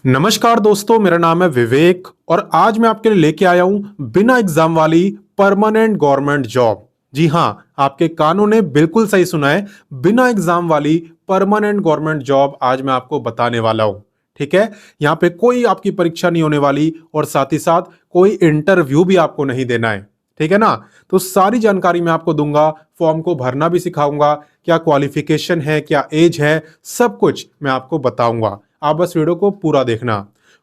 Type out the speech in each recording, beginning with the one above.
नमस्कार दोस्तों, मेरा नाम है विवेक और आज मैं आपके लिए लेके आया हूं बिना एग्जाम वाली परमानेंट गवर्नमेंट जॉब। जी हां, आपके कानों ने बिल्कुल सही सुना है। बिना एग्जाम वाली परमानेंट गवर्नमेंट जॉब आज मैं आपको बताने वाला हूं। ठीक है, यहाँ पे कोई आपकी परीक्षा नहीं होने वाली और साथ ही साथ कोई इंटरव्यू भी आपको नहीं देना है। ठीक है ना। तो सारी जानकारी मैं आपको दूंगा, फॉर्म को भरना भी सिखाऊंगा, क्या क्वालिफिकेशन है, क्या एज है, सब कुछ मैं आपको बताऊंगा। आप बस वीडियो को पूरा देखना।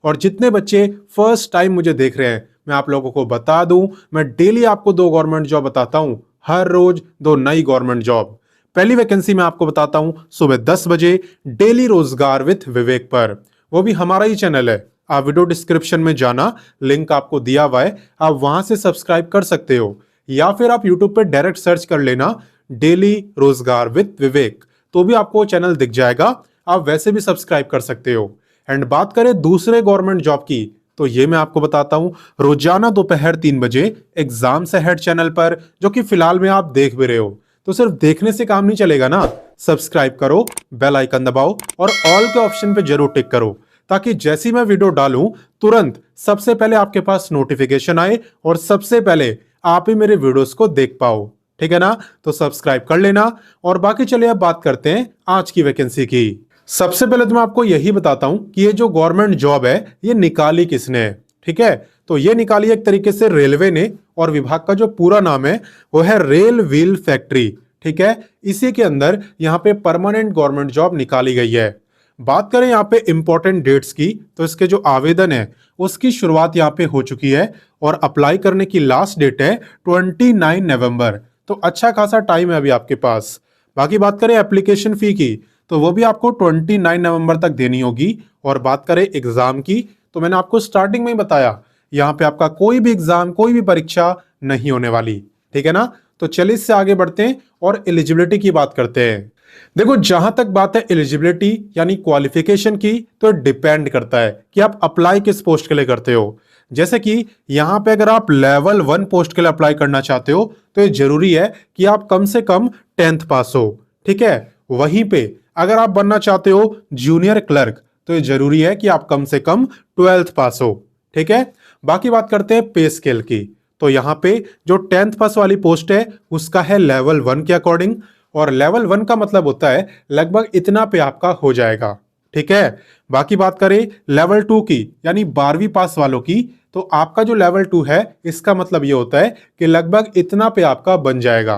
और जितने बच्चे फर्स्ट टाइम मुझे देख रहे हैं, मैं आप लोगों को बता दूं, मैं डेली आपको 2 गवर्नमेंट जॉब बताता हूं। हर रोज 2 नई गवर्नमेंट जॉब। पहली वैकेंसी मैं आपको बताता हूं सुबह 10 बजे डेली रोजगार विथ विवेक पर। वो भी हमारा ही चैनल है। आप वीडियो डिस्क्रिप्शन में जाना, लिंक आपको दिया हुआ है, आप वहां से सब्सक्राइब कर सकते हो। या फिर आप यूट्यूब पे डायरेक्ट सर्च कर लेना डेली रोजगार विथ विवेक, तो भी आपको चैनल दिख जाएगा। आप वैसे भी सब्सक्राइब कर सकते हो। एंड बात करें दूसरे गवर्नमेंट जॉब की, तो ये मैं आपको बताता हूं रोजाना दोपहर 3 बजे एग्जाम्स अहेड चैनल पर, जो कि फिलहाल में आप देख भी रहे हो। तो सिर्फ देखने से काम नहीं चलेगा ना, सब्सक्राइब करो, बेल आइकन दबाओ और ऑल के ऑप्शन पे जरूर टिक करो, ताकि जैसी मैं वीडियो डालूं तुरंत सबसे पहले आपके पास नोटिफिकेशन आए और सबसे पहले आप ही मेरे वीडियोस को देख पाओ। ठीक है ना। तो सब्सक्राइब कर लेना। और बाकी चलिए अब बात करते हैं आज की वैकेंसी की। सबसे पहले तो मैं आपको यही बताता हूं कि ये जो गवर्नमेंट जॉब है ये निकाली किसने है। ठीक है, तो ये निकाली एक तरीके से रेलवे ने, और विभाग का जो पूरा नाम है वो है रेल व्हील फैक्ट्री। ठीक है, इसी के अंदर यहाँ पे परमानेंट गवर्नमेंट जॉब निकाली गई है। बात करें यहाँ पे इंपॉर्टेंट डेट्स की, तो इसके जो आवेदन है उसकी शुरुआत यहाँ पे हो चुकी है और अप्लाई करने की लास्ट डेट है 29 नवंबर। तो अच्छा खासा टाइम है अभी आपके पास। बाकी बात करें एप्लीकेशन फी की, तो वो भी आपको 29 नवंबर तक देनी होगी। और बात करें एग्जाम की, तो मैंने आपको स्टार्टिंग में ही बताया, यहाँ पे आपका कोई भी एग्जाम, कोई भी परीक्षा नहीं होने वाली। ठीक है ना। तो चलिए इससे आगे बढ़ते हैं और एलिजिबिलिटी की बात करते हैं। देखो, जहां तक बात है एलिजिबिलिटी यानी क्वालिफिकेशन की, तो डिपेंड करता है कि आप अप्लाई किस पोस्ट के लिए करते हो। जैसे कि यहां पे अगर आप लेवल 1 पोस्ट के लिए अप्लाई करना चाहते हो, तो ये जरूरी है कि आप कम से कम 10th पास हो। ठीक है, वहीं पे अगर आप बनना चाहते हो जूनियर क्लर्क, तो ये जरूरी है कि आप कम से कम 12th पास हो। ठीक है, बाकी बात करते हैं पे स्केल की। तो यहां पे जो 10th पास वाली पोस्ट है उसका है लेवल 1 के अकॉर्डिंग, और लेवल 1 का मतलब होता है लगभग इतना पे आपका हो जाएगा। ठीक है, बाकी बात करें लेवल 2 की यानी 12वीं पास वालों की, तो आपका जो लेवल 2 है इसका मतलब ये होता है कि लगभग इतना पे आपका बन जाएगा।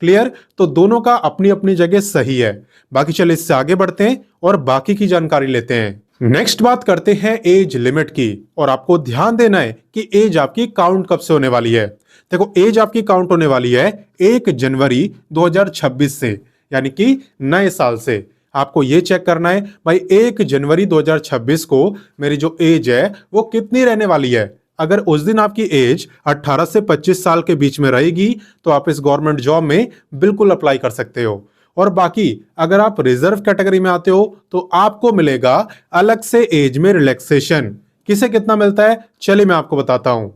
क्लियर। तो दोनों का अपनी अपनी जगह सही है। बाकी चलिए इससे आगे बढ़ते हैं और बाकी की जानकारी लेते हैं। नेक्स्ट बात करते हैं एज लिमिट की, और आपको ध्यान देना है कि एज आपकी काउंट कब से होने वाली है। देखो, एज आपकी काउंट होने वाली है 1 जनवरी 2026 से, यानी कि नए साल से। आपको यह चेक करना है भाई 1 जनवरी 2026 को मेरी जो एज है वो कितनी रहने वाली है। अगर उस दिन आपकी एज 18 से 25 साल के बीच में रहेगी, तो आप इस गवर्नमेंट जॉब में बिल्कुल अप्लाई कर सकते हो। और बाकी अगर आप रिजर्व कैटेगरी में आते हो, तो आपको मिलेगा अलग से एज में रिलैक्सेशन। किसे कितना मिलता है, चलिए मैं आपको बताता हूं।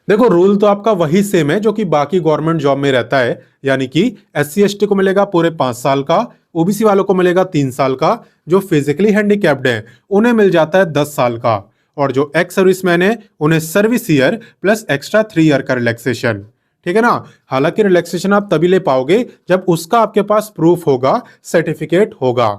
देखो, रूल तो आपका वही सेम है जो कि बाकी गवर्नमेंट जॉब में रहता है, यानी कि SC ST को मिलेगा पूरे 5 साल का, OBC वालों को मिलेगा 3 साल का, जो फिजिकली हैंडीकैप्ड है उन्हें मिल जाता है 10 साल का, और जो एक्स सर्विसमैन है उन्हें service year plus extra 3 year का रिलैक्सेशन। ठीक है ना। हालांकि रिलैक्सेशन आप तभी ले पाओगे जब उसका आपके पास प्रूफ होगा, सर्टिफिकेट होगा।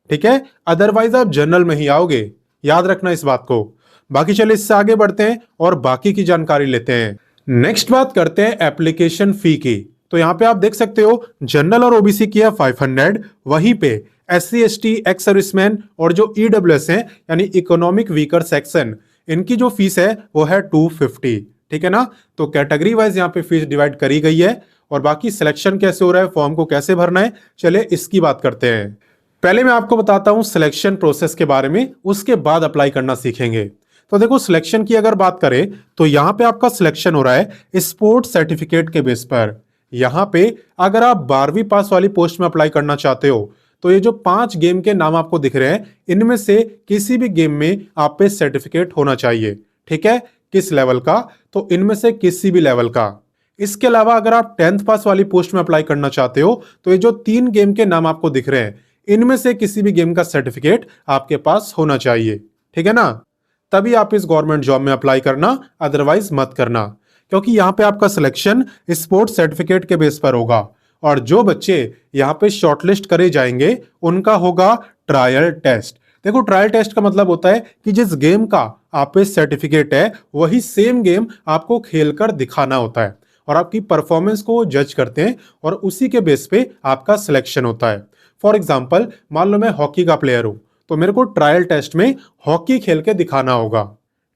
ठीक है, अदरवाइज आप जनरल में ही आओगे, याद रखना इस बात को। बाकी चलिए इससे आगे बढ़ते हैं और बाकी की जानकारी लेते हैं। नेक्स्ट बात करते हैं एप्लीकेशन फी की। तो यहां पे आप देख सकते हो जनरल और OBC की है 500, वहीं पे SC ST, एक्स सर्विसमैन और जो EWS है यानी इकोनॉमिक वीकर सेक्शन, इनकी जो फीस है वो है 250। ठीक है ना। तो कैटेगरी वाइज यहाँ पे फीस डिवाइड करी गई है। और बाकी सिलेक्शन कैसे हो रहा है, फॉर्म को कैसे भरना है, चलिए इसकी बात करते हैं। पहले मैं आपको बताता हूं सिलेक्शन प्रोसेस के बारे में, उसके बाद अप्लाई करना सीखेंगे। तो देखो, सिलेक्शन की अगर बात करें, तो यहां पे आपका सिलेक्शन हो रहा है स्पोर्ट सर्टिफिकेट के बेस पर। यहां पे अगर आप 12वीं पास वाली पोस्ट में अप्लाई करना चाहते हो, तो ये जो 5 गेम के नाम आपको दिख रहे हैं, इनमें से किसी भी गेम में आप पे सर्टिफिकेट होना चाहिए। ठीक है, किस लेवल का, तो इनमें से किसी भी लेवल का। इसके अलावा अगर आप 10th पास वाली पोस्ट में अप्लाई करना चाहते हो, तो ये जो 3 गेम के नाम आपको दिख रहे हैं, इनमें से किसी भी गेम का सर्टिफिकेट आपके पास होना चाहिए। ठीक है ना। तभी आप इस गवर्नमेंट जॉब में अप्लाई करना, अदरवाइज मत करना, क्योंकि यहाँ पे आपका सिलेक्शन स्पोर्ट्स सर्टिफिकेट के बेस पर होगा। और जो बच्चे यहाँ पे शॉर्टलिस्ट करे जाएंगे उनका होगा ट्रायल टेस्ट। देखो, ट्रायल टेस्ट का मतलब होता है कि जिस गेम का आप पे सर्टिफिकेट है वही सेम गेम आपको खेलकर दिखाना होता है, और आपकी परफॉर्मेंस को जज करते हैं और उसी के बेस पे आपका सिलेक्शन होता है। फॉर एग्जाम्पल, मान लो मैं हॉकी का प्लेयर हूं, तो मेरे को ट्रायल टेस्ट में हॉकी खेल के दिखाना होगा,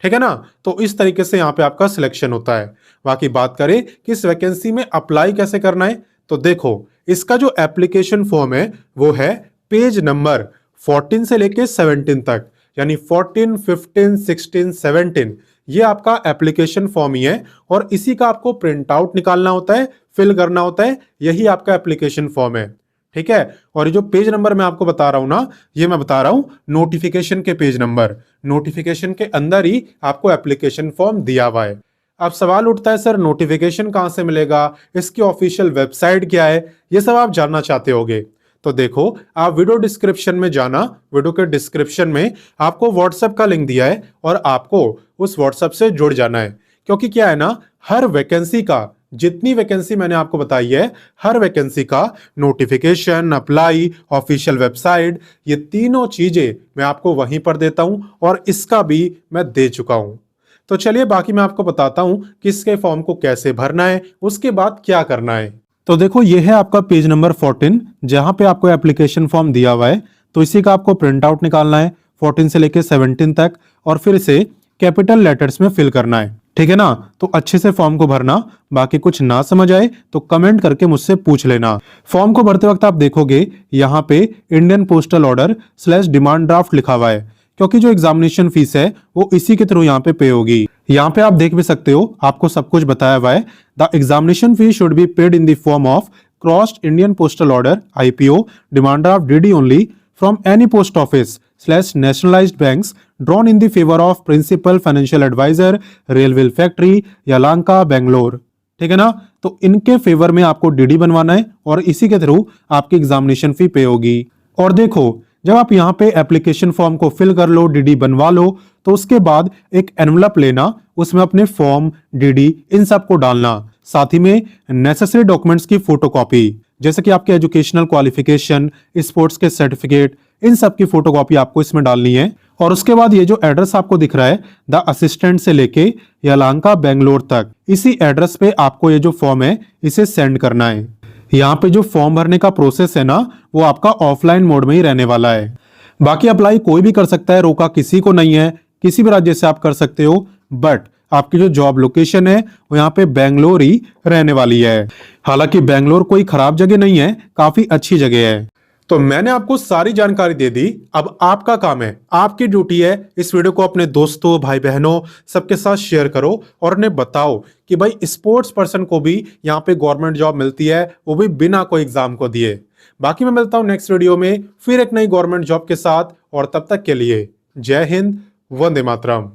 ठीक है ना। तो इस तरीके से यहाँ पे आपका सिलेक्शन होता है। बाकी बात करें कि इस वैकेंसी में अप्लाई कैसे करना है, तो देखो, इसका जो एप्लीकेशन फॉर्म है वो है पेज नंबर 14 से लेके 17 तक, यानी 14, 15, 16, 17, ये आपका एप्लीकेशन फॉर्म ही है, और इसी का आपको प्रिंट आउट निकालना होता है, फिल करना होता है, यही आपका एप्लीकेशन फॉर्म है, ठीक है। और ये जो पेज नंबर मैं आपको बता रहा हूं ना, ये मैं बता रहा हूं नोटिफिकेशन के पेज नंबर। नोटिफिकेशन के अंदर ही आपको एप्लीकेशन फॉर्म दिया हुआ है। अब सवाल उठता है, सर नोटिफिकेशन कहां से मिलेगा, इसकी ऑफिशियल वेबसाइट क्या है, ये सब आप जानना चाहते होगे। तो देखो, आप वीडियो डिस्क्रिप्शन में जाना, वीडियो के डिस्क्रिप्शन में आपको व्हाट्सएप का लिंक दिया है और आपको उस व्हाट्सएप से जुड़ जाना है। क्योंकि क्या है ना, हर वैकेंसी का, जितनी वैकेंसी मैंने आपको बताई है, हर वैकेंसी का नोटिफिकेशन, अप्लाई, ऑफिशियल वेबसाइट, ये तीनों चीजें मैं आपको वहीं पर देता हूं, और इसका भी मैं दे चुका हूं। तो चलिए बाकी मैं आपको बताता हूं कि इसके फॉर्म को कैसे भरना है, उसके बाद क्या करना है। तो देखो, ये है आपका पेज नंबर 14, जहां पे आपको एप्लीकेशन फॉर्म दिया हुआ है। तो इसी का आपको प्रिंट आउट निकालना है 14 से लेके 17 तक, और फिर इसे कैपिटल लेटर्स में फिल करना है, ठीक है ना। तो अच्छे से फॉर्म को भरना। बाकी कुछ ना समझ आए तो कमेंट करके मुझसे पूछ लेना। फॉर्म को भरते वक्त आप देखोगे यहाँ पे Indian postal order / demand draft लिखा हुआ है, क्योंकि जो एग्जामिनेशन फीस है वो इसी के थ्रू यहाँ पे पे होगी। यहाँ पे आप देख भी सकते हो, आपको सब कुछ बताया हुआ है। The examination fee should be paid in the form of crossed Indian postal order IPO, demand draft DD only from any post office / nationalized banks drawn in the favor of principal financial advisor, railway factory, Yelahanka, Bangalore, ठीक है ना। तो इनके favour में आपको DD बनवाना है और इसी के थ्रू आपकी एग्जामिनेशन फी पे होगी। और देखो, जब आप यहाँ पे एप्लीकेशन फॉर्म को फिल कर लो, DD बनवा लो, तो उसके बाद एक एनवलप लेना, उसमें अपने फॉर्म, DD इन सब को डालना, साथ ही में नेसेसरी डॉक्यूमेंट्स की फोटोकॉपी, जैसे कि आपके एजुकेशनल क्वालिफिकेशन, स्पोर्ट्स के सर्टिफिकेट, इन सब की फोटोकॉपी आपको इसमें डालनी है। और उसके बाद ये जो एड्रेस आपको दिख रहा है, द असिस्टेंट से लेके यलांका, बेंगलोर तक, इसी एड्रेस पे आपको ये जो फॉर्म है इसे सेंड करना है। यहाँ पे जो फॉर्म भरने का प्रोसेस है ना, वो आपका ऑफलाइन मोड में ही रहने वाला है। बाकी अप्लाई कोई भी कर सकता है, रोका किसी को नहीं है, किसी भी राज्य से आप कर सकते हो, बट आपकी जो जॉब लोकेशन है वो यहाँ पे बेंगलोर ही रहने वाली है। हालांकि बेंगलोर कोई खराब जगह नहीं है, काफी अच्छी जगह है। तो मैंने आपको सारी जानकारी दे दी, अब आपका काम है, आपकी ड्यूटी है, इस वीडियो को अपने दोस्तों, भाई बहनों सबके साथ शेयर करो और उन्हें बताओ कि भाई स्पोर्ट्स पर्सन को भी यहाँ पे गवर्नमेंट जॉब मिलती है, वो भी बिना कोई एग्जाम को दिए। बाकी मैं मिलता हूं नेक्स्ट वीडियो में फिर एक नई गवर्नमेंट जॉब के साथ, और तब तक के लिए जय हिंद, वंदे मातरम।